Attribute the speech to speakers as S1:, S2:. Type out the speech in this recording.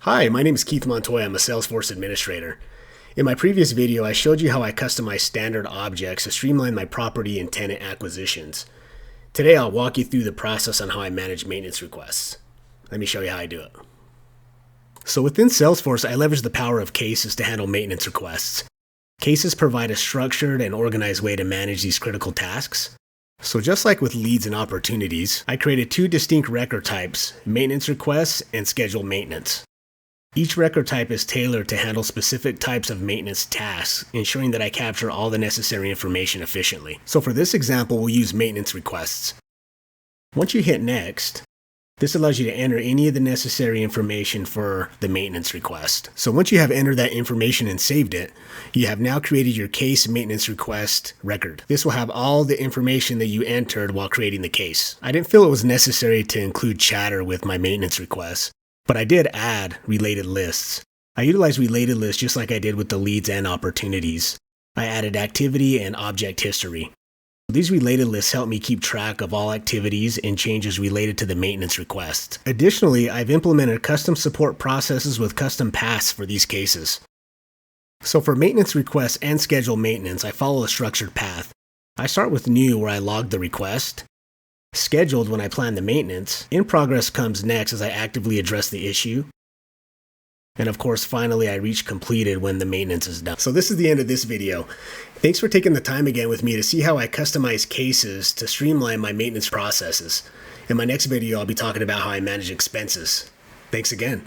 S1: Hi, my name is Keith Montoya. I'm a Salesforce Administrator. In my previous video, I showed you how I customize standard objects to streamline my property and tenant acquisitions. Today, I'll walk you through the process on how I manage maintenance requests. Let me show you how I do it. So within Salesforce, I leverage the power of cases to handle maintenance requests. Cases provide a structured and organized way to manage these critical tasks. So just like with leads and opportunities, I created two distinct record types, maintenance requests and scheduled maintenance. Each record type is tailored to handle specific types of maintenance tasks, ensuring that I capture all the necessary information efficiently. So for this example, we'll use maintenance requests. Once you hit Next, this allows you to enter any of the necessary information for the maintenance request. So once you have entered that information and saved it, you have now created your case maintenance request record. This will have all the information that you entered while creating the case. I didn't feel it was necessary to include chatter with my maintenance requests, but I did add related lists. I utilized related lists just like I did with the leads and opportunities. I added activity and object history. These related lists help me keep track of all activities and changes related to the maintenance request. Additionally, I've implemented custom support processes with custom paths for these cases. So for maintenance requests and scheduled maintenance, I follow a structured path. I start with new, where I log the request. Scheduled, when I plan the maintenance. In progress comes next as I actively address the issue. And of course, finally, I reach completed when the maintenance is done. So this is the end of this video. Thanks for taking the time again with me to see how I customize cases to streamline my maintenance processes. In my next video, I'll be talking about how I manage expenses. Thanks again.